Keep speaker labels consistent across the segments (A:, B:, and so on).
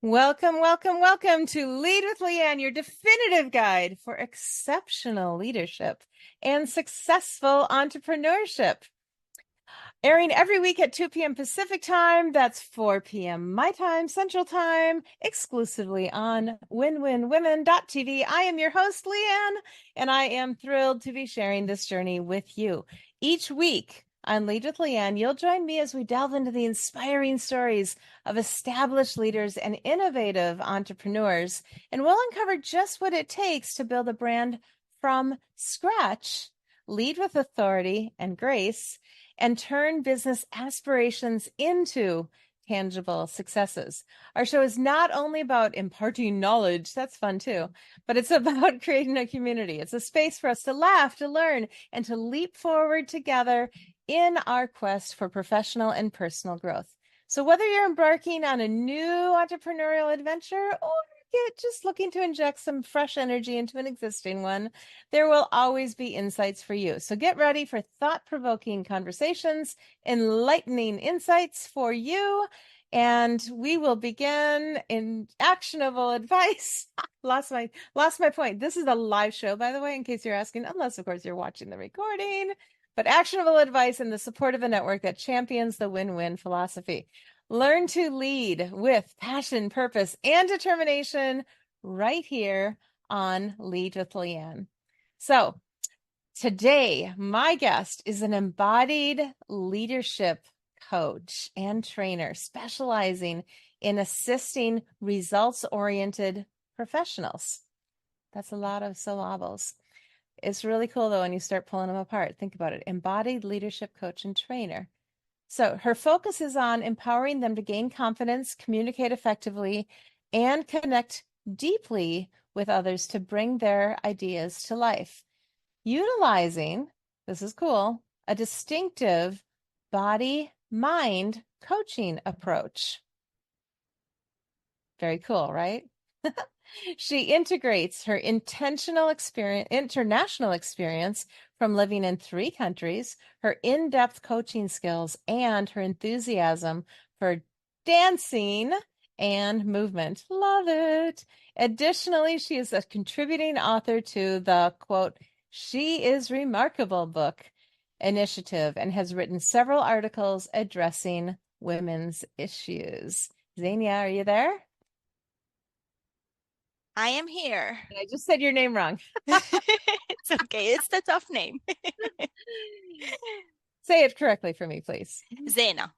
A: Welcome, welcome, welcome to Lead with LeAnn, your definitive guide for exceptional leadership and successful entrepreneurship. Airing every week at 2 p.m. Pacific time, that's 4 p.m. my time, Central Time, exclusively on winwinwomen.tv. I am your host, LeAnn, and I am thrilled to be sharing this journey with you. Each week on Lead with LeAnn, you'll join me as we delve into the inspiring stories of established leaders and innovative entrepreneurs, and we'll uncover just what it takes to build a brand from scratch, lead with authority and grace, and turn business aspirations into tangible successes. Our show is not only about imparting knowledge, that's fun too, but it's about creating a community. It's a space for us to laugh, to learn, and to leap forward together in our quest for professional and personal growth. So whether you're embarking on a new entrepreneurial adventure or just looking to inject some fresh energy into an existing one, there will always be insights for you. So get ready for thought-provoking conversations, enlightening insights for you, and we will begin in actionable advice. Lost my point. This is a live show, by the way, in case you're asking, unless of course you're watching the recording, but actionable advice in the support of a network that champions the win-win philosophy. Learn to lead with passion, purpose, and determination right here on Lead with LeAnn. So today, my guest is an embodied leadership coach and trainer specializing in assisting results-oriented professionals. That's a lot of syllables. It's really cool, though, when you start pulling them apart. Think about it. Embodied leadership coach and trainer. So her focus is on empowering them to gain confidence, communicate effectively, and connect deeply with others to bring their ideas to life, utilizing, this is cool, a distinctive body-mind coaching approach. Very cool, right? She integrates her international experience from living in 3 countries, her in-depth coaching skills, and her enthusiasm for dancing and movement. Love it. Additionally, she is a contributing author to the, quote, She is Remarkable book initiative and has written several articles addressing women's issues. Zeina, are you there?
B: I am here.
A: I just said your name wrong.
B: It's okay. It's the tough name.
A: Say it correctly for me, please.
B: Zeina.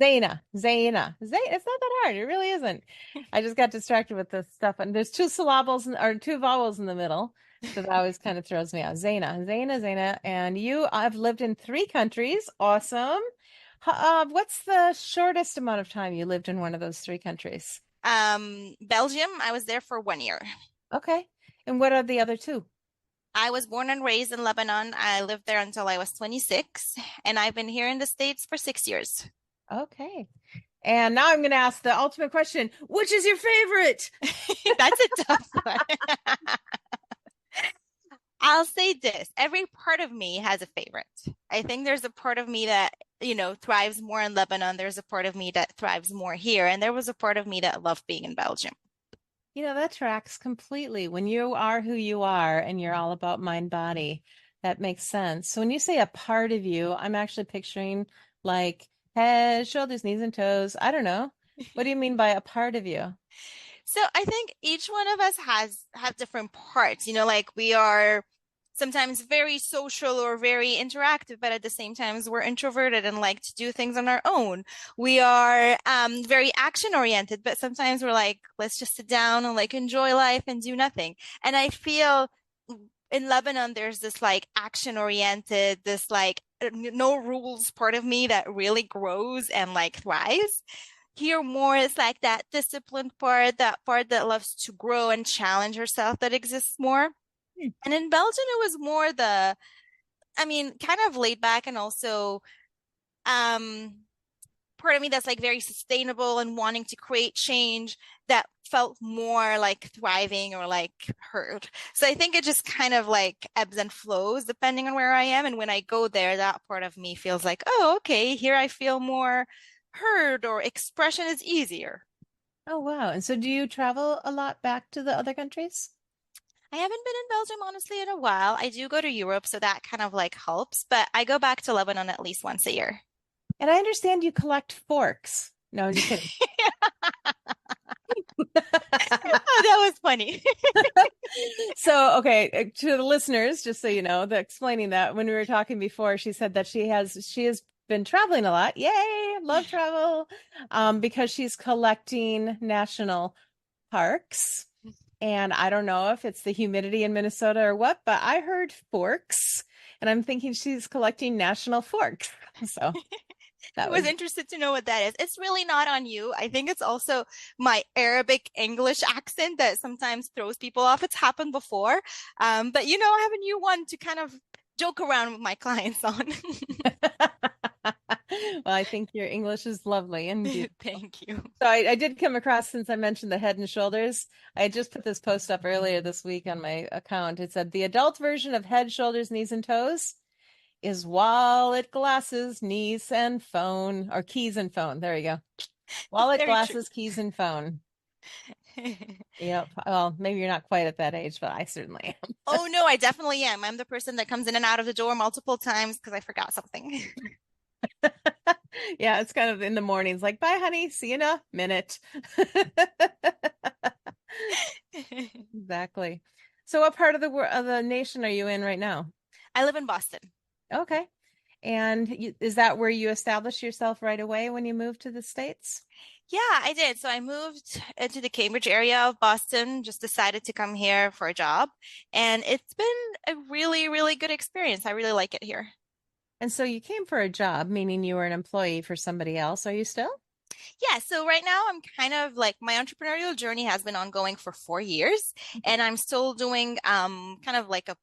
A: Zeina. It's not that hard. It really isn't. I just got distracted with this stuff. And there's 2 syllables or 2 vowels in the middle. So that always kind of throws me out. Zeina. And you have lived in 3 countries. Awesome. What's the shortest amount of time you lived in one of those 3 countries?
B: Belgium. I was there for 1 year.
A: Okay. And what are the other 2?
B: I was born and raised in Lebanon. I lived there until I was 26, and I've been here in the States for 6 years.
A: Okay. And now I'm going to ask the ultimate question. Which is your favorite?
B: That's a tough one. I'll say this. Every part of me has a favorite. I think there's a part of me that, thrives more in Lebanon. There's a part of me that thrives more here. And there was a part of me that loved being in Belgium.
A: That tracks completely. When you are who you are and you're all about mind body, that makes sense. So when you say a part of you, I'm actually picturing like head, shoulders, knees, and toes. I don't know. What do you mean by a part of you?
B: So I think each one of us have different parts, like we are sometimes very social or very interactive, but at the same time, we're introverted and like to do things on our own. We are very action oriented, but sometimes we're like, let's just sit down and like enjoy life and do nothing. And I feel in Lebanon, there's this like action oriented, this like no rules part of me that really grows and like thrives. Here more is like that disciplined part, that part that loves to grow and challenge herself that exists more. And in Belgium, it was more kind of laid back and also part of me that's like very sustainable and wanting to create change that felt more like thriving or like heard. So I think it just kind of like ebbs and flows depending on where I am. And when I go there, that part of me feels like, oh, okay, here I feel more heard or expression is easier.
A: Oh, wow. And so do you travel a lot back to the other countries?
B: I haven't been in Belgium honestly in a while. I do go to Europe, so that kind of like helps, but I go back to Lebanon at least once a year.
A: And I understand you collect forks. No, I'm just kidding.
B: Oh, that was funny.
A: So, okay, to the listeners, just so you know, the explaining that when we were talking before, she said that she has been traveling a lot. Yay, love travel. Because she's collecting national parks. And I don't know if it's the humidity in Minnesota or what, but I heard forks, and I'm thinking she's collecting national forks. So
B: I
A: that
B: was
A: was
B: interested to know what that is. It's really not on you. I think it's also my Arabic English accent that sometimes throws people off. It's happened before. But I have a new one to kind of joke around with my clients on.
A: well, I think your English is lovely and beautiful.
B: Thank you.
A: So I did come across, since I mentioned the Head and Shoulders, I just put this post up earlier this week on my account. It said the adult version of Head, Shoulders, Knees, and Toes is wallet, glasses, knees, and phone, or keys and phone. There you go. Wallet,
B: Very true.
A: glasses, keys, and phone. Yep. Well, maybe you're not quite at that age, but I certainly
B: Oh no, I definitely am. I'm the person that comes in and out of the door multiple times because I forgot something.
A: am. Yeah, it's kind of in the mornings, like, bye, honey. See you in a minute. Exactly. So, what part of the of the nation are you in right now?
B: I live in Boston.
A: Okay. And is that where you established yourself right away when you moved to the States?
B: Yeah, I did. So I moved into the Cambridge area of Boston, just decided to come here for a job. And it's been a really, really good experience. I really like it here.
A: And so you came for a job, meaning you were an employee for somebody else. Are you still?
B: Yeah, so right now I'm kind of like my entrepreneurial journey has been ongoing for 4 years, and I'm still doing kind of like a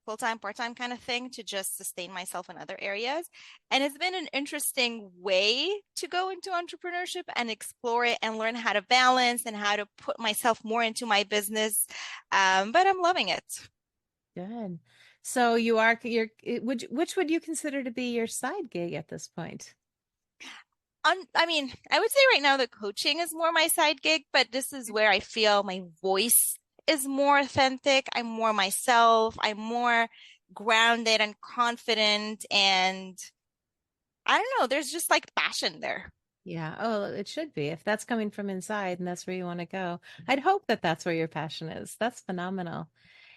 B: full-time, part-time kind of thing to just sustain myself in other areas. And it's been an interesting way to go into entrepreneurship and explore it and learn how to balance and how to put myself more into my business. But I'm loving it.
A: Good. So which would you consider to be your side gig at this point?
B: I mean, I would say right now the coaching is more my side gig, but this is where I feel my voice is more authentic. I'm more myself. I'm more grounded and confident. And I don't know, there's just like passion there.
A: Yeah. Oh, it should be. If that's coming from inside and that's where you want to go. I'd hope that that's where your passion is. That's phenomenal.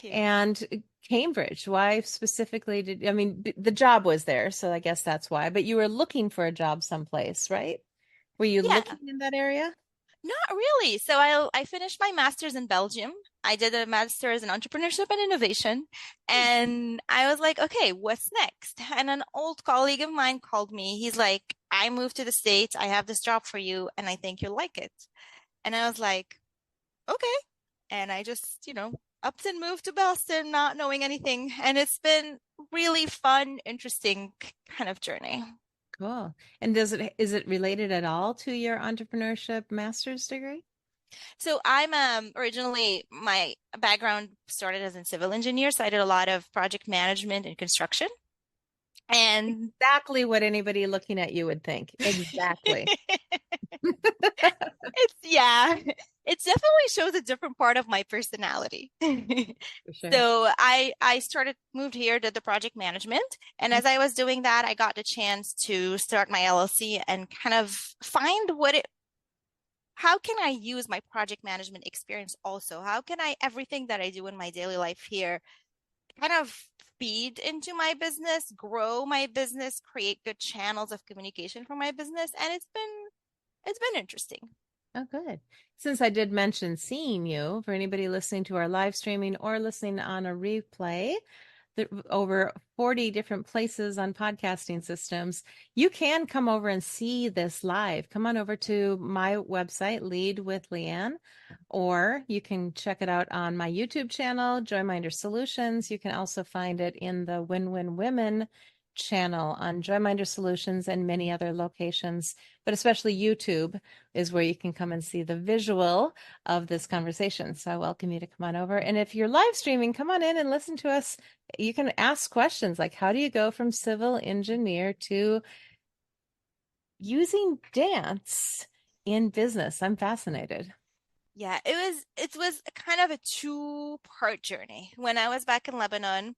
B: Thank you.
A: And Cambridge, why specifically I mean, the job was there, so I guess that's why, but you were looking for a job someplace, right? Were you
B: Yeah,
A: looking in that area?
B: not really. So I finished my master's in Belgium. I did a master's in entrepreneurship and innovation. And I was like, okay, what's next? And an old colleague of mine called me. He's like, I moved to the States. I have this job for you, and I think you'll like it. And I was like, okay. And I just, upped and moved to Boston, not knowing anything. And it's been really fun, interesting kind of journey.
A: Cool. And is it related at all to your entrepreneurship master's degree?
B: So I'm originally my background started as a civil engineer, so I did a lot of project management and construction. And
A: Exactly what anybody looking at you would think. Exactly.
B: yeah, it definitely shows a different part of my personality.
A: For sure.
B: So I started moved here, did the project management, and as I was doing that, I got the chance to start my LLC and kind of find how can I use my project management experience also? How can I everything that I do in my daily life here kind of feed into my business, grow my business, create good channels of communication for my business, and it's been interesting.
A: Oh, good. Since I did mention seeing you, for anybody listening to our live streaming or listening on a replay, over 40 different places on podcasting systems, you can come over and see this live. Come on over to my website, Lead with LeAnn, or you can check it out on my YouTube channel, Joyminder Solutions. You can also find it in the Win-Win Women channel on Joyminder Solutions and many other locations, but especially YouTube is where you can come and see the visual of this conversation. So I welcome you to come on over. And if you're live streaming, come on in and listen to us. You can ask questions like, how do you go from civil engineer to using dance in business? I'm fascinated.
B: Yeah, it was kind of a two-part journey. When I was back in Lebanon,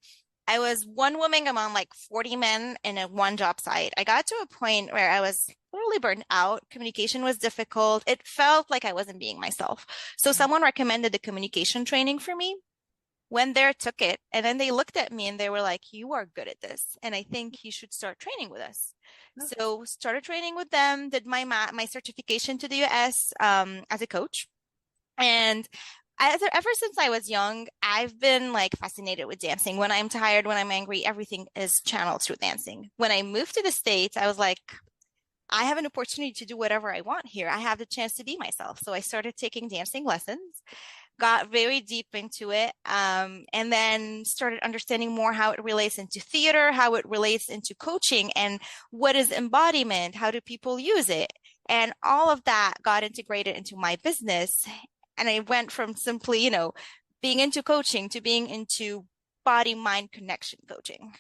B: I was one woman among like 40 men in a one job site. I got to a point where I was totally burned out. Communication was difficult. It felt like I wasn't being myself. So someone recommended the communication training for me. Went there, took it, and then they looked at me and they were like, "You are good at this, and I think you should start training with us."
A: Oh,
B: So started training with them, did my certification to the US as a coach. And ever since I was young, I've been like fascinated with dancing. When I'm tired, when I'm angry, everything is channeled through dancing. When I moved to the States, I was like, I have an opportunity to do whatever I want here. I have the chance to be myself. So I started taking dancing lessons, got very deep into it, and then started understanding more how it relates into theater, how it relates into coaching, and what is embodiment, how do people use it. And all of that got integrated into my business. And I went from simply, being into coaching to being into body mind connection coaching.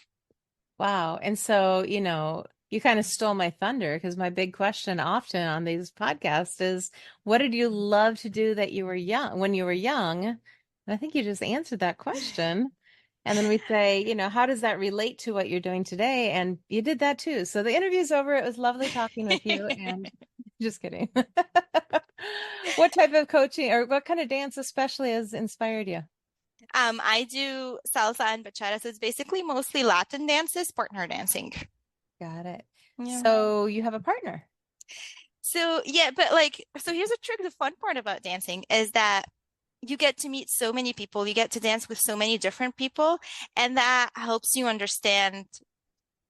A: wow. And so, you kind of stole my thunder because my big question often on these podcasts is, what did you love to do that you were young when you were young? And I think you just answered that question. And then we say, how does that relate to what you're doing today? And you did that too. So the interview's over. It was lovely talking with you. And just kidding. What type of coaching or what kind of dance especially has inspired you?
B: I do salsa and bachata, so it's basically mostly Latin dances, partner dancing.
A: Got it.
B: Yeah.
A: So you have a partner.
B: So yeah, but like, so here's a trick. The fun part about dancing is that you get to meet so many people, you get to dance with so many different people, and that helps you understand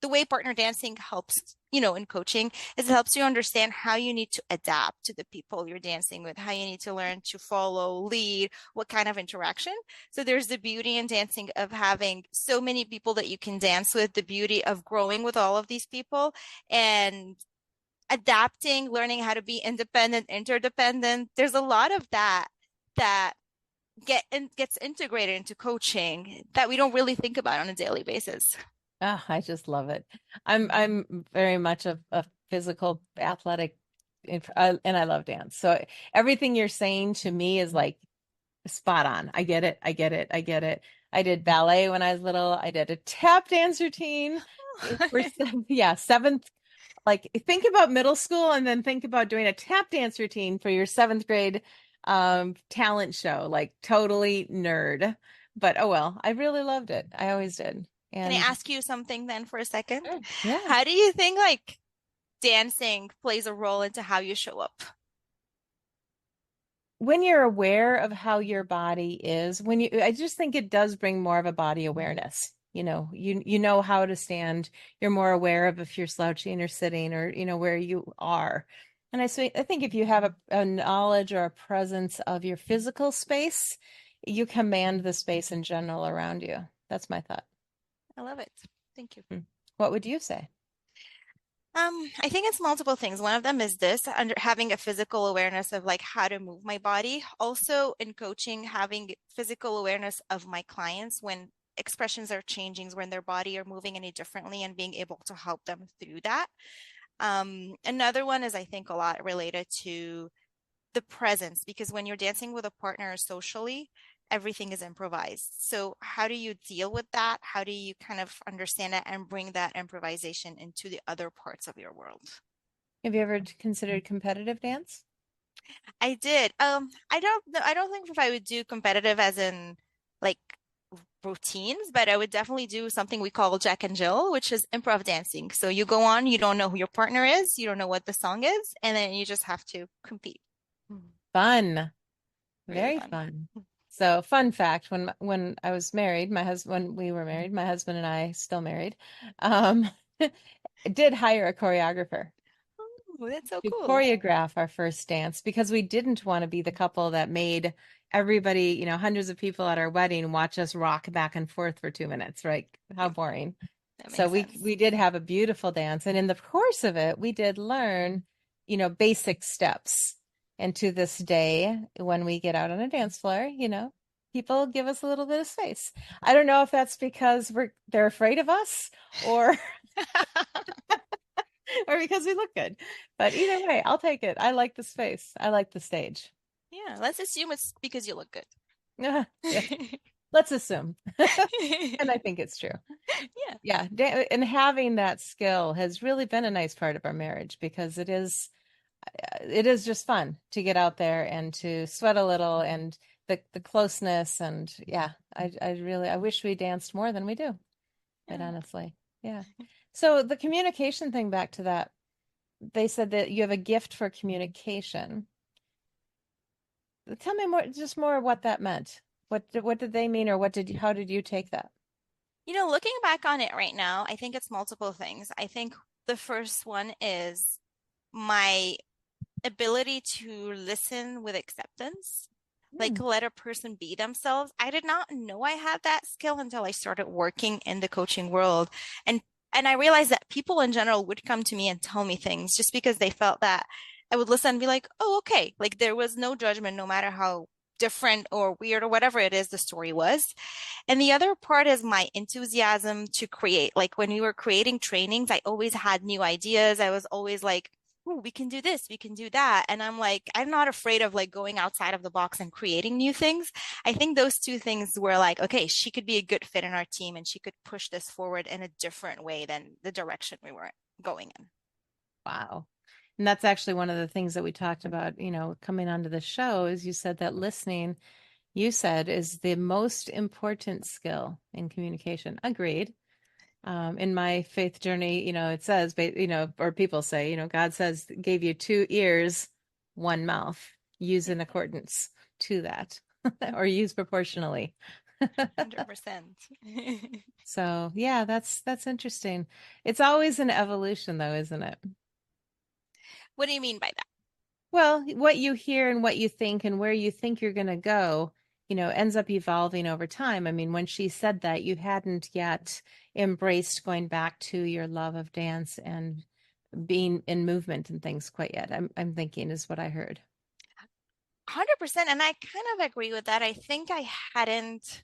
B: the way partner dancing helps, in coaching, is it helps you understand how you need to adapt to the people you're dancing with, how you need to learn to follow, lead, what kind of interaction. So there's the beauty in dancing of having so many people that you can dance with, the beauty of growing with all of these people and adapting, learning how to be independent, interdependent. There's a lot of that gets integrated into coaching that we don't really think about on a daily basis.
A: Ah, I just love it. I'm very much a physical athletic and I love dance. So everything you're saying to me is like spot on. I get it. I get it. I get it. I did ballet when I was little. I did a tap dance routine for yeah, seventh. Like think about middle school and then think about doing a tap dance routine for your seventh grade talent show. Like totally nerd. But oh well, I really loved it. I always did.
B: Can I
A: And
B: ask you something then for a second?
A: sure, yeah.
B: How do you think like dancing plays a role into how you show up?
A: When you're aware of how your body is, I just think it does bring more of a body awareness. You know how to stand. You're more aware of if you're slouching or sitting or where you are. And I think if you have a knowledge or a presence of your physical space, you command the space in general around you. That's my thought.
B: I love it. Thank you.
A: Hmm. What would you say?
B: I think it's multiple things. One of them is this, under having a physical awareness of like how to move my body. Also in coaching, having physical awareness of my clients when expressions are changing, when their body are moving any differently and being able to help them through that. Another one is I think a lot related to the presence, because when you're dancing with a partner socially, everything is improvised. So how do you deal with that? How do you kind of understand that and bring that improvisation into the other parts of your world?
A: Have you ever considered competitive dance?
B: I did. I don't know. I don't think if I would do competitive as in like routines, but I would definitely do something we call Jack and Jill, which is improv dancing. So you go on, you don't know who your partner is, you don't know what the song is, and then you just have to compete.
A: Fun.
B: Very
A: Very
B: fun.
A: fun. So, fun fact, when I was married, when we were married, my husband and I still married, um, did hire a choreographer
B: Oh, that's so
A: to
B: cool.
A: choreograph our first dance because we didn't want to be the couple that made everybody, hundreds of people at our wedding watch us rock back and forth for 2 minutes, right? How boring.
B: That
A: So
B: makes
A: we
B: sense.
A: we did have a beautiful dance, and in the course of it, we did learn, basic steps. And to this day, when we get out on a dance floor, people give us a little bit of space. I don't know if that's because they're afraid of us or or because we look good. But either way, I'll take it. I like the space. I like the stage.
B: Yeah, let's assume it's because you look good.
A: Yeah, let's assume. And I think it's true.
B: Yeah.
A: Yeah, and having that skill has really been a nice part of our marriage because it is just fun to get out there and to sweat a little and the closeness and yeah, I wish we danced more than we do, quite
B: Yeah.
A: honestly. Yeah. So the communication thing, back to that, they said that you have a gift for communication. Tell me more, just more what that meant. What did they mean, or how did you take that?
B: Looking back on it right now, I think it's multiple things. I think the first one is my ability to listen with acceptance, like
A: Hmm.
B: let a person be themselves. I did not know I had that skill until I started working in the coaching world. And and I realized that people in general would come to me and tell me things just because they felt that I would listen and be like, oh, okay. Like there was no judgment, no matter how different or weird or whatever it is the story was. And the other part is my enthusiasm to create. Like when we were creating trainings, I always had new ideas. I was always like, oh, we can do this, we can do that. And I'm like, I'm not afraid of like going outside of the box and creating new things. I think those two things were like, okay, she could be a good fit in our team and she could push this forward in a different way than the direction we were going in.
A: Wow. And that's actually one of the things that we talked about, coming onto the show is you said that listening, you said, is the most important skill in communication. Agreed. In my faith journey, it says, or people say, God says, gave you two ears, one mouth. Use in accordance to that, or use proportionally.
B: 100%.
A: So yeah, that's interesting. It's always an evolution though, isn't it?
B: What do you mean by that?
A: Well, what you hear and what you think and where you think you're going to go, ends up evolving over time. I mean, when she said that, you hadn't yet embraced going back to your love of dance and being in movement and things quite yet. I'm thinking is what I heard.
B: 100%. And I kind of agree with that. I think I hadn't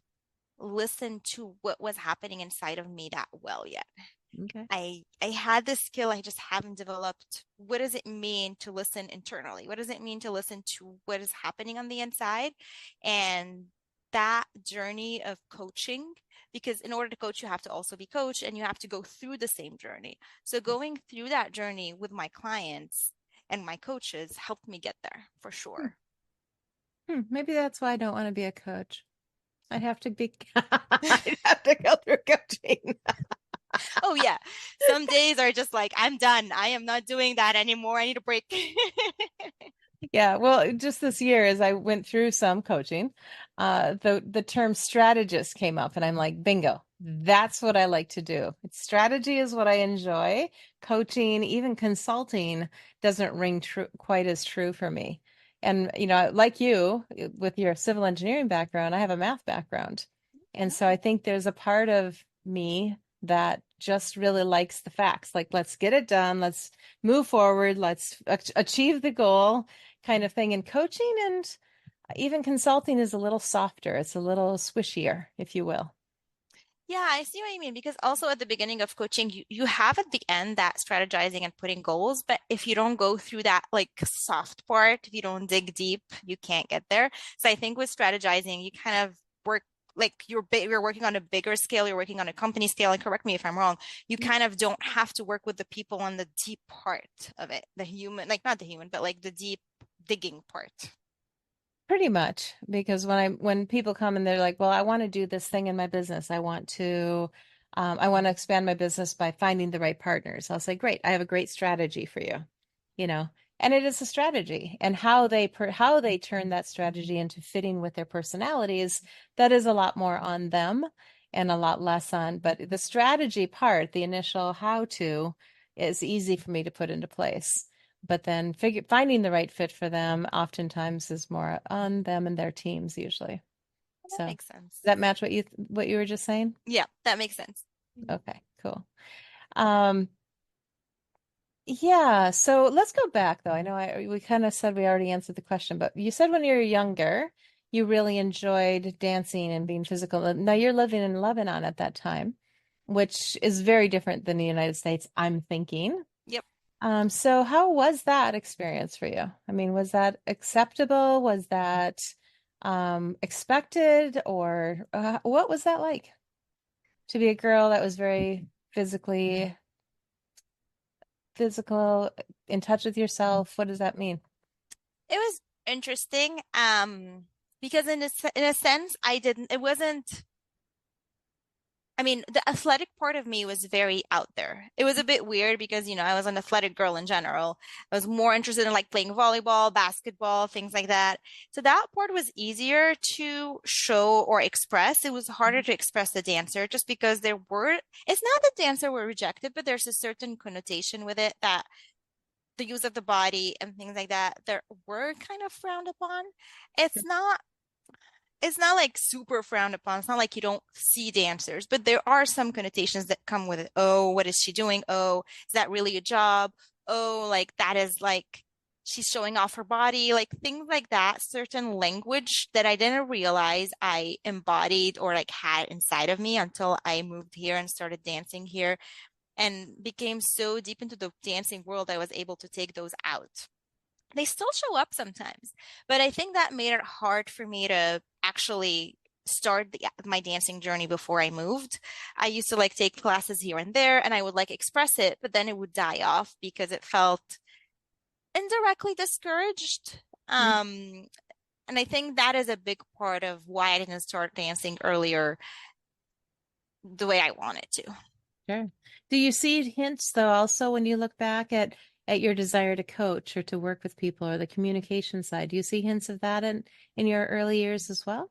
B: listened to what was happening inside of me that well yet.
A: Okay.
B: I had this skill, I just haven't developed. What does it mean to listen internally? What does it mean to listen to what is happening on the inside? And that journey of coaching, because in order to coach, you have to also be coached and you have to go through the same journey. So going through that journey with my clients and my coaches helped me get there for
A: Hmm.
B: sure.
A: Maybe that's why I don't want to be a coach. I'd have to be, I'd have to go through coaching.
B: Oh yeah. Some days are just like, I'm done. I am not doing that anymore. I need a break.
A: Yeah, well, just this year as I went through some coaching, the term strategist came up and I'm like, bingo, that's what I like to do. Strategy is what I enjoy. Coaching, even consulting doesn't ring true quite as true for me. And like you, with your civil engineering background, I have a math background. And so I think there's a part of me that just really likes the facts. Like, let's get it done. Let's move forward. Let's achieve the goal kind of thing. And coaching and even consulting is a little softer. It's a little squishier, if you will.
B: Yeah, I see what you mean. Because also at the beginning of coaching, you have at the end that strategizing and putting goals. But if you don't go through that like soft part, if you don't dig deep, you can't get there. So I think with strategizing, you kind of work like you're working on a bigger scale, you're working on a company scale. And correct me if I'm wrong, you kind of don't have to work with the people on the deep part of it, the human, like not the human, but like the deep digging part.
A: Pretty much, because when people come and they're like, "Well, I want to do this thing in my business. I want to expand my business by finding the right partners." I'll say, "Great, I have a great strategy for you." You know, and it is a strategy, and how they turn that strategy into fitting with their personalities, that is a lot more on them and a lot less on. But the strategy part, the initial how to, is easy for me to put into place, but then finding the right fit for them oftentimes is more on them and their teams usually.
B: That
A: So
B: makes
A: does
B: sense.
A: that match what you were just saying?
B: Yeah, that makes sense.
A: Okay, cool. Um, yeah, so let's go back though. I know we kind of said we already answered the question, but you said when you were younger, you really enjoyed dancing and being physical. Now you're living in Lebanon at that time, which is very different than the United States, I'm thinking.
B: Yep.
A: So how was that experience for you? I mean, was that acceptable? Was that expected, or what was that like to be a girl that was very physical, in touch with yourself? What does that mean?
B: It was interesting, because in a sense, it wasn't. I mean, the athletic part of me was very out there. It was a bit weird because, I was an athletic girl in general. I was more interested in like playing volleyball, basketball, things like that. So that part was easier to show or express. It was harder to express the dancer just because it's not that dancer were rejected, but there's a certain connotation with it that the use of the body and things like that, there were kind of frowned upon. It's not it's not like super frowned upon. It's not like you don't see dancers, but there are some connotations that come with it. Oh, what is she doing? Oh, is that really a job? Oh, like that is like she's showing off her body, like things like that. Certain language that I didn't realize I embodied or like had inside of me until I moved here and started dancing here and became so deep into the dancing world, I was able to take those out. They still show up sometimes, but I think that made it hard for me to actually start my dancing journey before I moved. I used to like take classes here and there and I would like express it, but then it would die off because it felt indirectly discouraged. And I think that is a big part of why I didn't start dancing earlier the way I wanted to.
A: Sure. Do you see hints though also when you look back at your desire to coach or to work with people or the communication side? Do you see hints of that in your early years as well?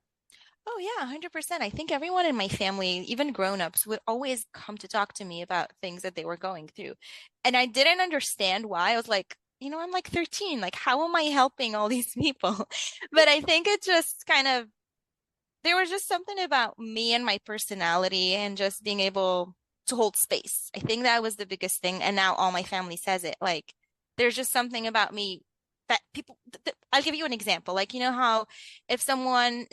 B: Oh yeah, 100%. I think everyone in my family, even grown-ups, would always come to talk to me about things that they were going through. And I didn't understand why. I was like, I'm like 13. Like, how am I helping all these people? But I think it just kind of there was just something about me and my personality and just being able to hold space. I think that was the biggest thing. And now all my family says it. Like, there's just something about me that I'll give you an example. Like, you know how if someone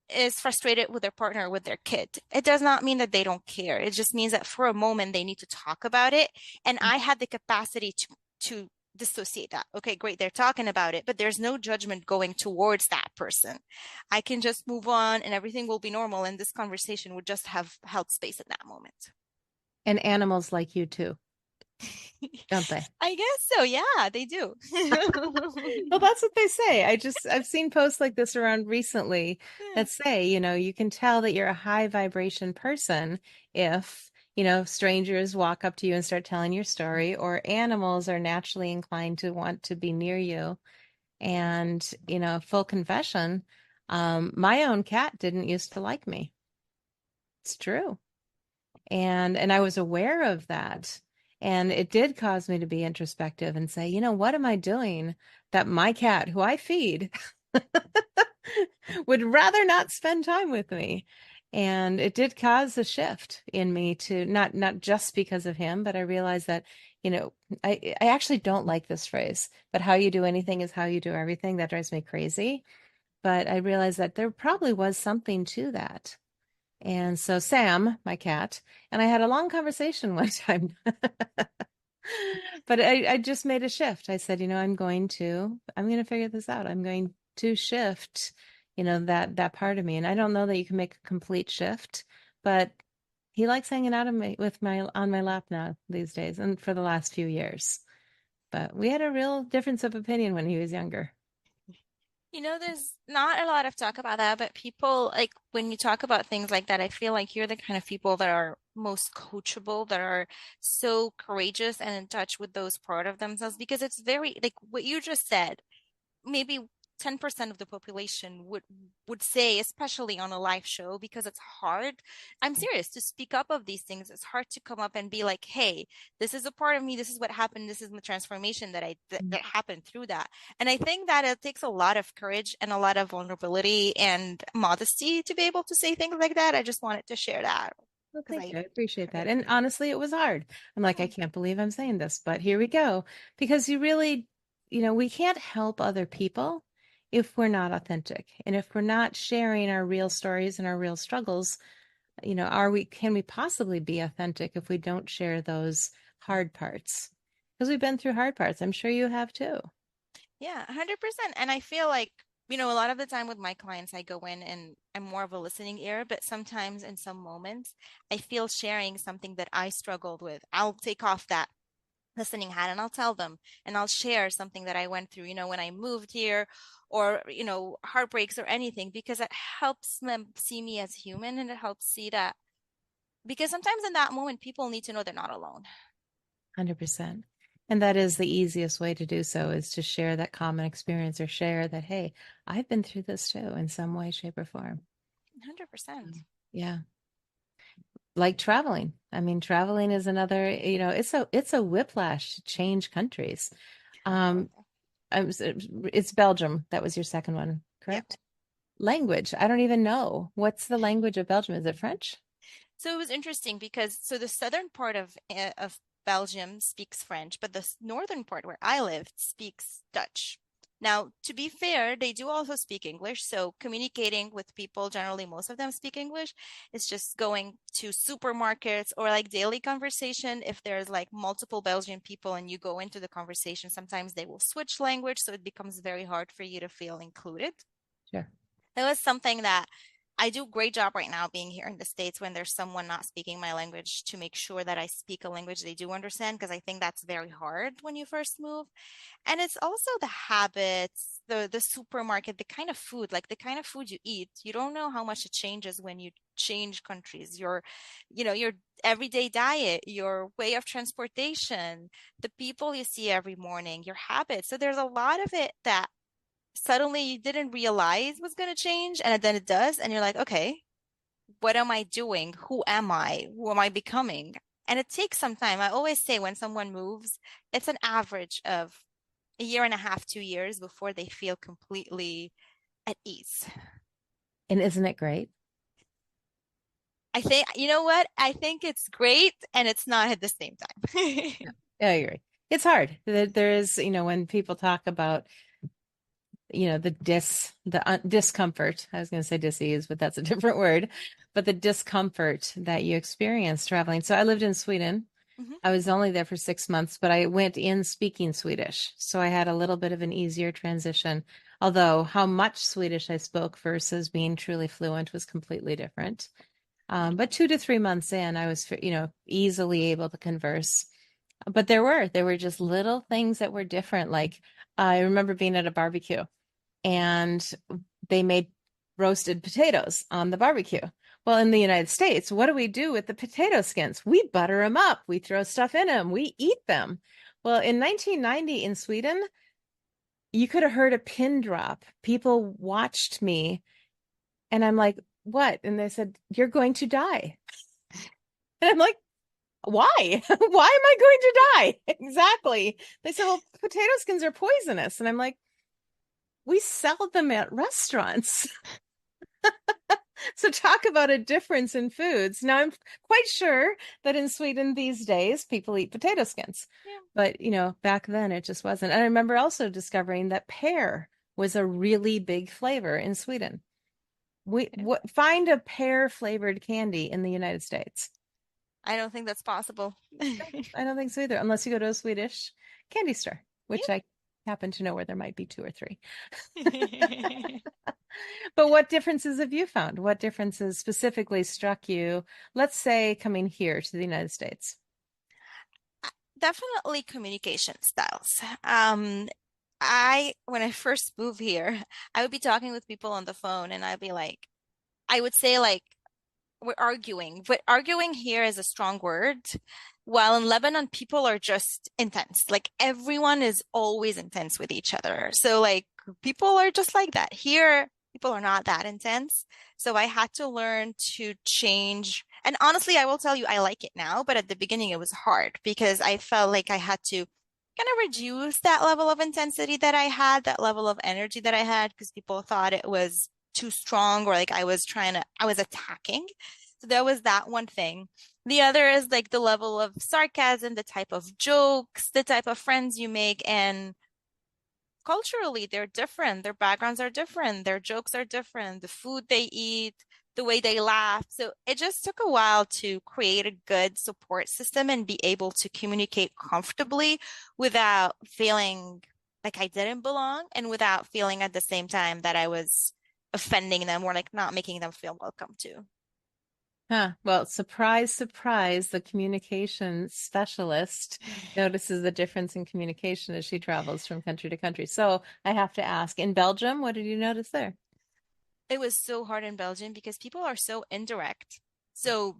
B: is frustrated with their partner or with their kid, it does not mean that they don't care. It just means that for a moment they need to talk about it. And I had the capacity to dissociate that. Okay, great, they're talking about it, but there's no judgment going towards that person. I can just move on and everything will be normal. And this conversation would just have held space at that moment.
A: And animals like you too, don't they?
B: I guess so. Yeah, they do.
A: Well, that's what they say. I've seen posts like this around recently that say, you can tell that you're a high vibration person if, strangers walk up to you and start telling your story, or animals are naturally inclined to want to be near you. And, full confession, my own cat didn't used to like me. It's true. And I was aware of that. And it did cause me to be introspective and say, what am I doing that my cat, who I feed, would rather not spend time with me? And it did cause a shift in me to not just because of him, but I realized that, I actually don't like this phrase, but how you do anything is how you do everything. That drives me crazy. But I realized that there probably was something to that. And so Sam, my cat, and I had a long conversation one time. But I just made a shift. I said, I'm going to figure this out. I'm going to shift, that part of me. And I don't know that you can make a complete shift, but he likes hanging out on my lap now these days and for the last few years. But we had a real difference of opinion when he was younger.
B: There's not a lot of talk about that, but people like when you talk about things like that, I feel like you're the kind of people that are most coachable, that are so courageous and in touch with those part of themselves because it's very like what you just said. Maybe 10% of the population would say, especially on a live show, because it's hard. I'm serious to speak up of these things. It's hard to come up and be like, hey, this is a part of me. This is what happened. This is the transformation that happened through that. And I think that it takes a lot of courage and a lot of vulnerability and modesty to be able to say things like that. I just wanted to share that
A: Well,
B: because
A: thank
B: I
A: you. I appreciate
B: heard
A: that.
B: it
A: And
B: from you.
A: honestly, it was hard. I'm like, I
B: Oh,
A: can't believe I'm saying this, but here we go. Because you really, we can't help other people if we're not authentic. And if we're not sharing our real stories and our real struggles, can we possibly be authentic if we don't share those hard parts? because we've been through hard parts. I'm sure you have too.
B: Yeah, 100%. And I feel like, a lot of the time with my clients, I go in and I'm more of a listening ear, but sometimes in some moments, I feel sharing something that I struggled with. I'll take off that listening hat and I'll tell them and I'll share something that I went through, when I moved here or, heartbreaks or anything, because it helps them see me as human and it helps see that because sometimes in that moment, people need to know they're not alone.
A: 100%. And that is the easiest way to do so is to share that common experience or share that, hey, I've been through this too in some way, shape, or form.
B: 100%.
A: Yeah. Like traveling. I mean, traveling is another, it's a whiplash to change countries. Um, it's Belgium. That was your second one,
B: Yeah.
A: correct? Language. I don't even know. What's the language of Belgium? Is it French?
B: So it was interesting because the southern part of Belgium speaks French, but the northern part where I lived speaks Dutch. Now, to be fair, they do also speak English. So communicating with people, generally most of them speak English. It's just going to supermarkets or like daily conversation. If there's like multiple Belgian people and you go into the conversation, sometimes they will switch language, so it becomes very hard for you to feel included.
A: Sure.
B: It was something that I do a great job right now being here in the States when there's someone not speaking my language to make sure that I speak a language they do understand, because I think that's very hard when you first move. And it's also the habits, the supermarket, the kind of food, like the kind of food you eat. You don't know how much it changes when you change countries. Your everyday diet, your way of transportation, the people you see every morning, your habits. So there's a lot of it that suddenly you didn't realize was going to change and then it does and you're like, okay, what am I doing? Who am I? Who am I becoming? And it takes some time. I always say when someone moves, it's an average of a year and a half, 2 years before they feel completely at ease.
A: And isn't it great?
B: I think, you know what? I think it's great and it's not at the same time.
A: Yeah, I agree. It's hard. There is, when people talk about the discomfort. I was going to say disease, but that's a different word. But the discomfort that you experience traveling. So I lived in Sweden.
B: Mhm.
A: I was only there for 6 months, but I went in speaking Swedish. So I had a little bit of an easier transition. Although how much Swedish I spoke versus being truly fluent was completely different. But 2 to 3 months in, I was, easily able to converse. But there were just little things that were different. Like I remember being at a barbecue and they made roasted potatoes on the barbecue. Well, in the United States, what do we do with the potato skins? We butter them up, we throw stuff in them, we eat them. Well, in 1990 in Sweden, you could have heard a pin drop. People watched me, and I'm like, what? And they said, you're going to die. And I'm like, why? Why am I going to die? Exactly. They said, well, potato skins are poisonous. And I'm like, we sell them at restaurants. So talk about a difference in foods. Now I'm quite sure that in Sweden these days people eat potato skins.
B: Yeah.
A: But, back then it just wasn't. And I remember also discovering that pear was a really big flavor in Sweden. Find a pear flavored candy in the United States.
B: I don't think that's possible.
A: I don't think so either, unless you go to a Swedish candy store, which I happen to know where there might be two or three.
B: Yeah.
A: But what differences have you found? What differences specifically struck you, let's say, coming here to the United States?
B: Definitely communication styles. When I first moved here, I would be talking with people on the phone and I would say like, we're arguing, but arguing here is a strong word. While in Lebanon, people are just intense. Like everyone is always intense with each other. So like people are just like that. Here, people are not that intense. So I had to learn to change. And honestly, I will tell you, I like it now, but at the beginning it was hard because I felt like I had to kind of reduce that level of intensity that I had, that level of energy that I had, because people thought it was too strong or like I was attacking. So there was that one thing. The other is like the level of sarcasm, the type of jokes, the type of friends you make. And culturally, they're different. Their backgrounds are different. Their jokes are different. The food they eat, the way they laugh. So it just took a while to create a good support system and be able to communicate comfortably without feeling like I didn't belong and without feeling at the same time that I was offending them or like not making them feel welcome too.
A: Huh. Well, surprise, surprise, the communication specialist notices the difference in communication as she travels from country to country. So I have to ask, in Belgium, what did you notice there?
B: It was so hard in Belgium because people are so indirect. So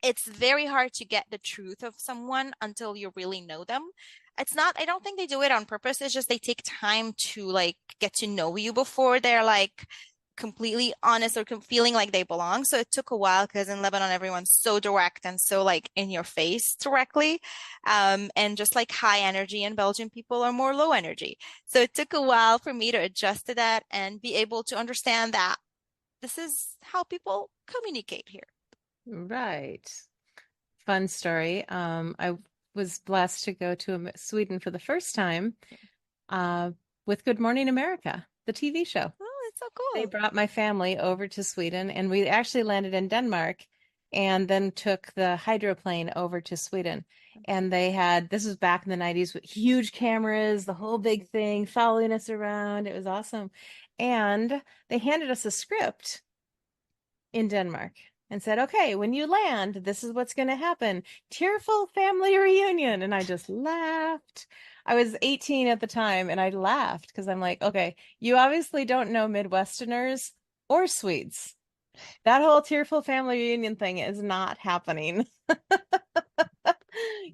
B: it's very hard to get the truth of someone until you really know them. It's not, I don't think they do it on purpose. It's just they take time to like get to know you before they're like completely honest or feeling like they belong. So it took a while because in Lebanon, everyone's so direct and so like in your face directly. And just like high energy in Belgian people are more low energy. So it took a while for me to adjust to that and be able to understand that this is how people communicate here.
A: Right. Fun story. I was blessed to go to Sweden for the first time uh, with Good Morning America, the TV show.
B: Oh, it's so
A: They
B: cool.
A: brought my family over to Sweden, and we actually landed in Denmark and then took the hydroplane over to Sweden. And they had, this was back in the 90s with huge cameras, the whole big thing following us around. It was awesome. And they handed us a script in Denmark and said, okay, when you land, this is what's going to happen. Tearful family reunion. And I just laughed. I was 18 at the time and I laughed because I'm like, okay, you obviously don't know Midwesterners or Swedes. That whole tearful family reunion thing is not happening.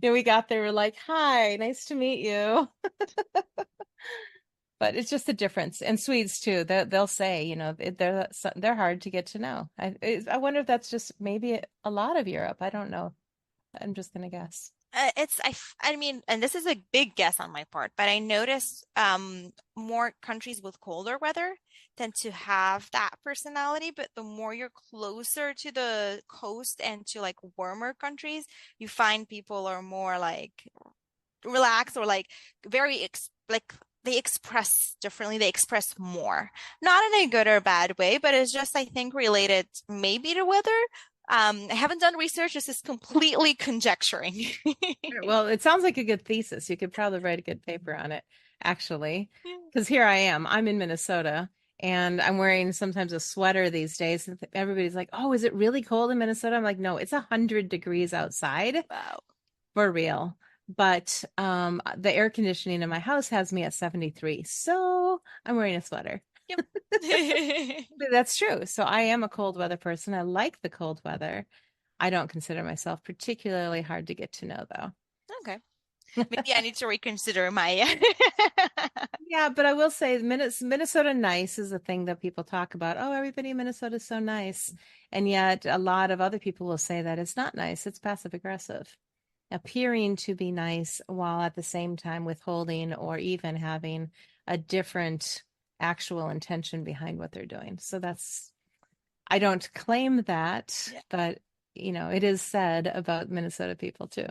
A: We got there, we're like, hi, nice to meet you. But it's just a difference. And Swedes too. They'll say, they're hard to get to know. I wonder if that's just maybe a lot of Europe. I don't know. I'm just gonna guess.
B: I mean, and this is a big guess on my part, but I noticed more countries with colder weather tend to have that personality, but the more you're closer to the coast and to like warmer countries, you find people are more like relaxed or like very ex like they express differently, they express more. Not in a good or bad way, but it's just I think related maybe to weather. I haven't done research. This is completely conjecturing.
A: Sure. Well, it sounds like a good thesis. You could probably write a good paper on it, actually. Because here I am. I'm in Minnesota and I'm wearing sometimes a sweater these days. And everybody's like, oh, is it really cold in Minnesota? I'm like, no, it's 100 degrees outside
B: Wow.
A: for real. But the air conditioning in my house has me at 73. So I'm wearing a sweater.
B: Yep.
A: But that's true. So I am a cold weather person. I like the cold weather. I don't consider myself particularly hard to get to know, though.
B: Okay. Maybe I need to reconsider my.
A: Yeah, but I will say Minnesota nice is a thing that people talk about. Oh, everybody in Minnesota is so nice. And yet a lot of other people will say that it's not nice. It's passive aggressive, appearing to be nice while at the same time withholding or even having a different actual intention behind what they're doing. So I don't claim that,
B: Yeah.
A: but it is said about Minnesota people too.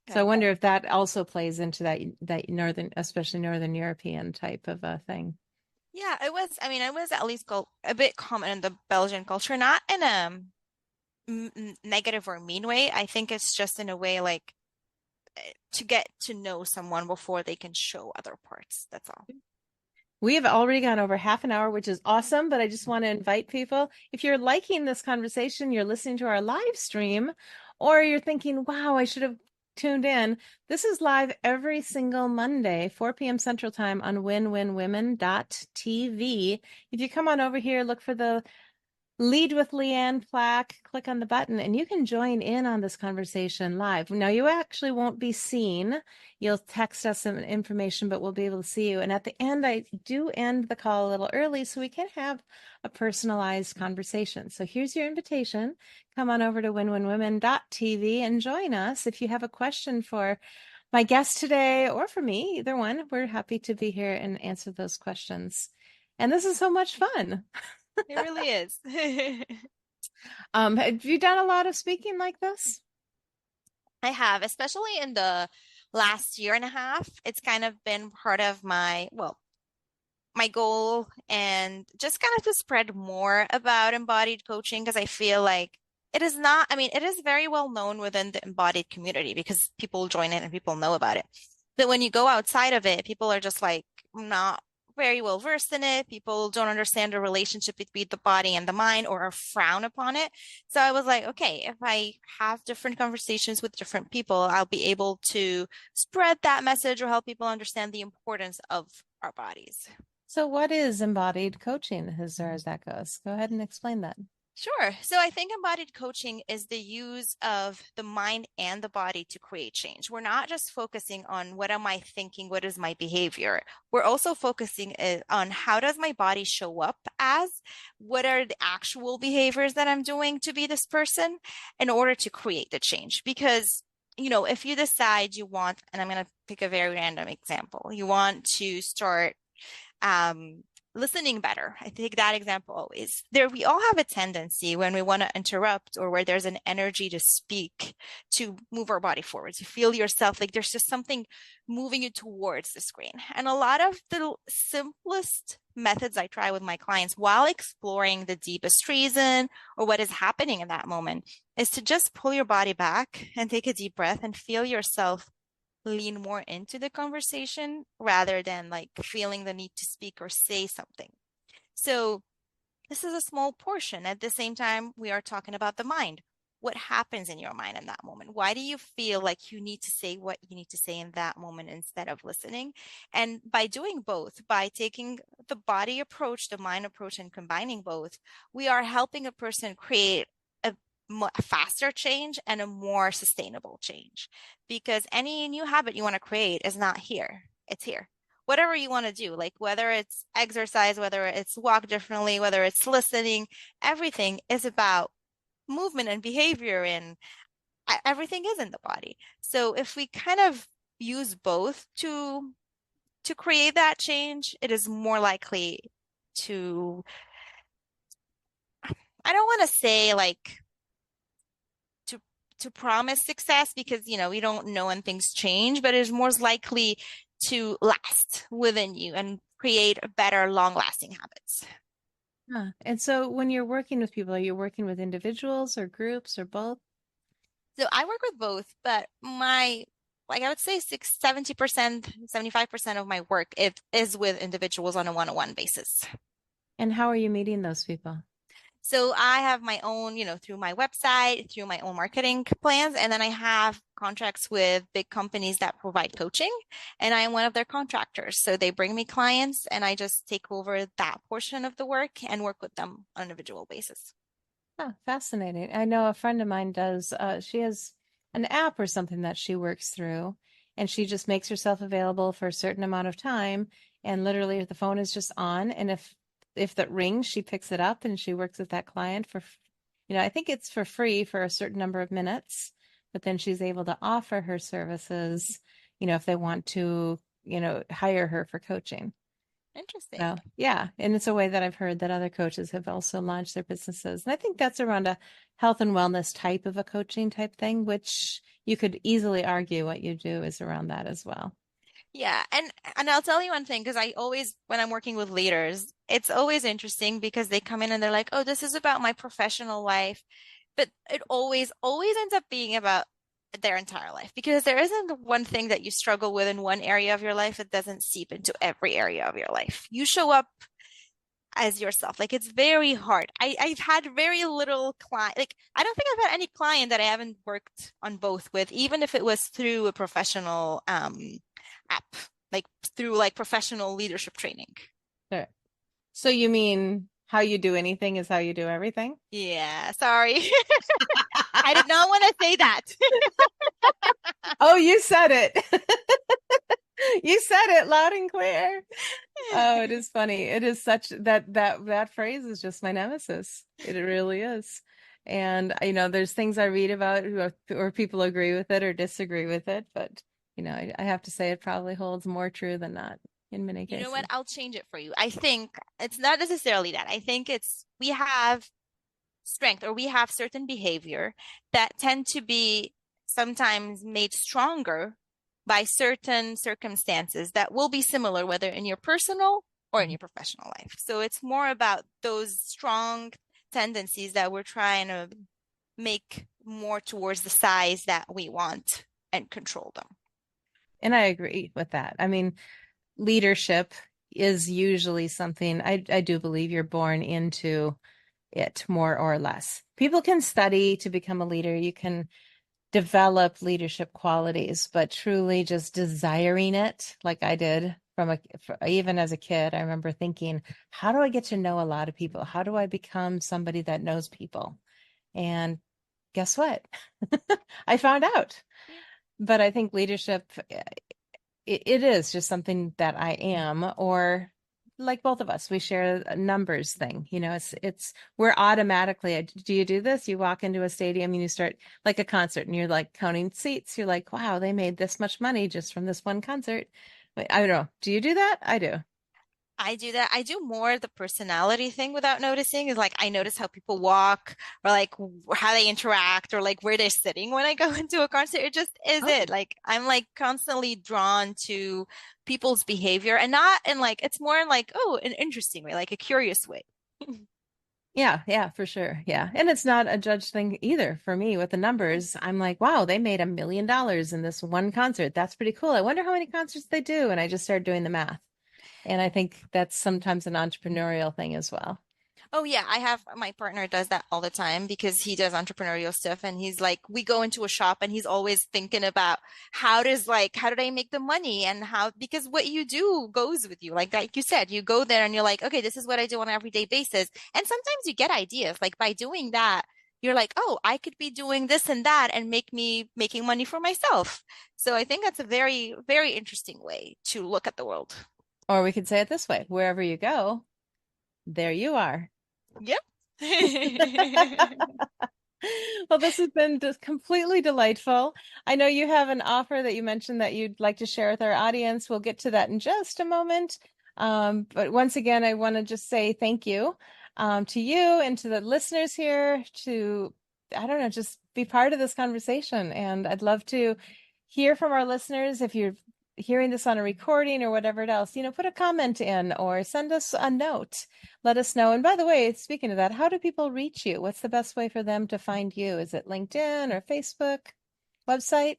A: So I
B: Okay.
A: wonder if that also plays into that northern, especially northern European type of a thing.
B: Yeah, it was. I mean, it was at least a bit common in the Belgian culture, not in a negative or mean way. I think it's just in a way like to get to know someone before they can show other parts. That's all.
A: We have already gone over half an hour, which is awesome, but I just want to invite people. If you're liking this conversation, you're listening to our live stream, or you're thinking, wow, I should have tuned in. This is live every single Monday, 4 p.m. Central Time on winwinwomen.tv. If you come on over here, look for the Lead with LeAnn plaque, click on the button, and you can join in on this conversation live. Now, you actually won't be seen. You'll text us some information, but we'll be able to see you. And at the end, I do end the call a little early so we can have a personalized conversation. So here's your invitation. Come on over to winwinwomen.tv and join us. If you have a question for my guest today or for me, either one, we're happy to be here and answer those questions. And this is so much fun.
B: It really is.
A: Have you done a lot of speaking like this?
B: I have, especially in the last year and a half. It's kind of been part of my, well, my goal and just kind of to spread more about embodied coaching because I feel like it is not, I mean, it is very well known within the embodied community because people join it and people know about it. But when you go outside of it, people are just like not very well versed in it. People don't understand the relationship between the body and the mind or frown upon it. So I was like, okay, if I have different conversations with different people, I'll be able to spread that message or help people understand the importance of our bodies.
A: So, what is embodied coaching as far as that goes? Go ahead and explain that.
B: Sure. So I think embodied coaching is the use of the mind and the body to create change. We're not just focusing on what am I thinking, what is my behavior. We're also focusing on how does my body show up as, what are the actual behaviors that I'm doing to be this person in order to create the change. Because, you know, if you decide you want, and I'm going to pick a very random example, you want to start um, listening better. I take that example always. There, we all have a tendency when we want to interrupt or where there's an energy to speak, to move our body forwards. You feel yourself like there's just something moving you towards the screen. And a lot of the simplest methods I try with my clients while exploring the deepest reason or what is happening in that moment is to just pull your body back and take a deep breath and feel yourself lean more into the conversation rather than like feeling the need to speak or say something. So this is a small portion. At the same time, we are talking about the mind. What happens in your mind in that moment? Why do you feel like you need to say what you need to say in that moment instead of listening? And by doing both, by taking the body approach, the mind approach, and combining both, we are helping a person create a faster change and a more sustainable change because any new habit you want to create is not here, it's here. Whatever you want to do, like whether it's exercise, whether it's walk differently, whether it's listening, everything is about movement and behavior, and everything is in the body. So if we kind of use both to create that change, it is more likely to, I don't want to say like to promise success because you know we don't know when things change, but it's more likely to last within you and create better long lasting habits.
A: Huh. And so, when you're working with people, are you working with individuals or groups or both?
B: So I work with both, but my, like I would say 70%, 75% of my work it is with individuals on a one-on-one basis.
A: And how are you meeting those people?
B: So I have my own, you know, through my website, through my own marketing plans, and then I have contracts with big companies that provide coaching, and I am one of their contractors. So they bring me clients, and I just take over that portion of the work and work with them on an individual basis.
A: Oh, fascinating. I know a friend of mine does, she has an app or something that she works through, and she just makes herself available for a certain amount of time. And literally, the phone is just on. And if that rings, she picks it up and she works with that client for, I think it's for free for a certain number of minutes, but then she's able to offer her services, if they want to, hire her for coaching.
B: Interesting.
A: So, yeah. And it's a way that I've heard that other coaches have also launched their businesses. And I think that's around a health and wellness type of a coaching type thing, which you could easily argue what you do is around that as well.
B: Yeah, and I'll tell you one thing because I always when I'm working with leaders, it's always interesting because they come in and they're like, "Oh, this is about my professional life." But it always ends up being about their entire life because there isn't one thing that you struggle with in one area of your life that doesn't seep into every area of your life. You show up as yourself. Like it's very hard. I've had very little client, like I don't think I've had any client that I haven't worked on both with, even if it was through a professional app, like through like professional leadership training.
A: Sure. So you mean how you do anything is how you do everything?
B: Yeah, sorry. I did not want to say that.
A: Oh, you said it. You said it loud and clear. Oh, it is funny. It is such that phrase is just my nemesis. It really is. And there's things I read about or people agree with it or disagree with it, but I have to say it probably holds more true than not in many
B: You know what?
A: cases.
B: I'll change it for you. I think it's not necessarily that. I think it's we have strength or we have certain behavior that tend to be sometimes made stronger by certain circumstances that will be similar, whether in your personal or in your professional life. So it's more about those strong tendencies that we're trying to make more towards the size that we want and control them.
A: And I agree with that. I mean, leadership is usually something I do believe you're born into it more or less. People can study to become a leader. You can develop leadership qualities, but truly just desiring it, like I did even as a kid, I remember thinking, how do I get to know a lot of people? How do I become somebody that knows people? And guess what? I found out.
B: Yeah.
A: But I think leadership, it is just something that I am, or like both of us, we share a numbers thing. We're automatically, do you do this? You walk into a stadium and you start like a concert and you're like counting seats. You're like, wow, they made this much money just from this one concert. I don't know. Do you do that? I do.
B: I do that. I do more the personality thing without noticing is like I notice how people walk or like how they interact or like where they're sitting when I go into a concert. It just is
A: Oh,
B: it. Like I'm like constantly drawn to people's behavior and not in like it's more in like, oh, an interesting way, like a curious way.
A: yeah, yeah, for sure. Yeah. And it's not a judge thing either for me with the numbers. I'm like, wow, they made $1 million in this one concert. That's pretty cool. I wonder how many concerts they do. And I just started doing the math. And I think that's sometimes an entrepreneurial thing as well.
B: Oh yeah, I have my partner does that all the time because he does entrepreneurial stuff and he's like we go into a shop and he's always thinking about how did I make the money and how because what you do goes with you. Like you said, you go there and you're like, okay, this is what I do on an everyday basis. And sometimes you get ideas like by doing that, you're like, oh, I could be doing this and that and make me making money for myself. So I think that's a very, very interesting way to look at the world.
A: Or we could say it this way, wherever you go, there you are.
B: Yep.
A: Well, this has been just completely delightful. I know you have an offer that you mentioned that you'd like to share with our audience. We'll get to that in just a moment. But once again, I want to just say thank you to you and to the listeners here to, I don't know, just be part of this conversation. And I'd love to hear from our listeners. If you're hearing this on a recording or whatever else, put a comment in or send us a note. Let us know. And by the way, speaking of that, how do people reach you? What's the best way for them to find you? Is it LinkedIn or Facebook, website?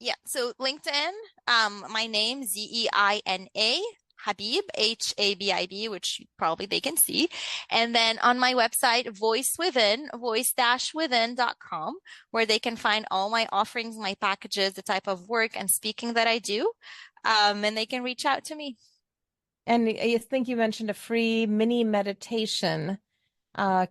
B: Yeah, so LinkedIn, my name, Zeina Habib, Habib, which probably they can see. And then on my website, voice-within.com, where they can find all my offerings, my packages, the type of work and speaking that I do. And they can reach out to me.
A: And I think you mentioned a free mini meditation,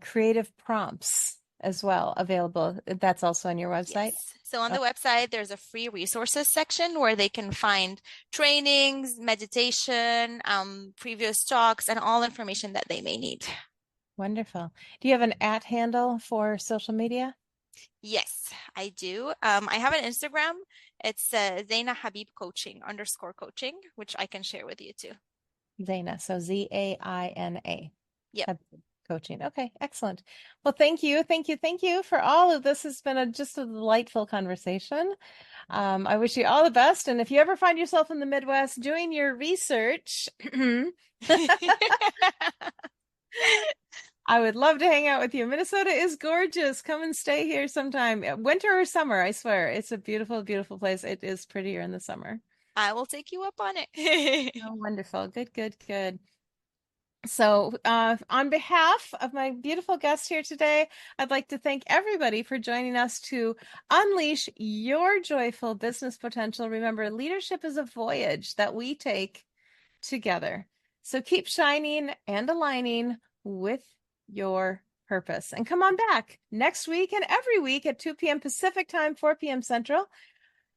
A: creative prompts as well available. That's also on your website.
B: Yes. So on the
A: Oh,
B: website, there's a free resources section where they can find trainings, meditation, previous talks, and all information that they may need.
A: wonderful. Do you have an @ handle for social media?
B: Yes, I do. I have an Instagram. It's Zeina Habib coaching _coaching, which I can share with you too.
A: Zaina. So Zaina.
B: Yep.
A: Coaching. Okay, excellent. Well, thank you. Thank you. Thank you for all of this. Has been just a delightful conversation. I wish you all the best. And if you ever find yourself in the Midwest doing your research, I would love to hang out with you. Minnesota is gorgeous. Come and stay here sometime. Winter or summer, I swear. It's a beautiful, beautiful place. It is prettier in the summer.
B: I will take you up on it.
A: Oh, wonderful. Good, good, good. So, on behalf of my beautiful guest here today, I'd like to thank everybody for joining us to unleash your joyful business potential. Remember, leadership is a voyage that we take together. So keep shining and aligning with your purpose. And come on back next week and every week at 2 p.m. Pacific time, 4 p.m. Central,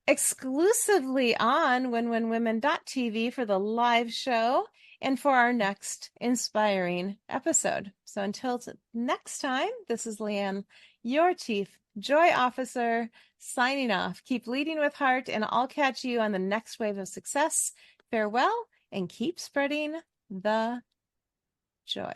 A: exclusively on winwinwomen.tv for the live show and for our next inspiring episode. So until next time, this is LeAnn, your Chief Joy Officer, signing off. Keep leading with heart, and I'll catch you on the next wave of success. Farewell, and keep spreading the joy.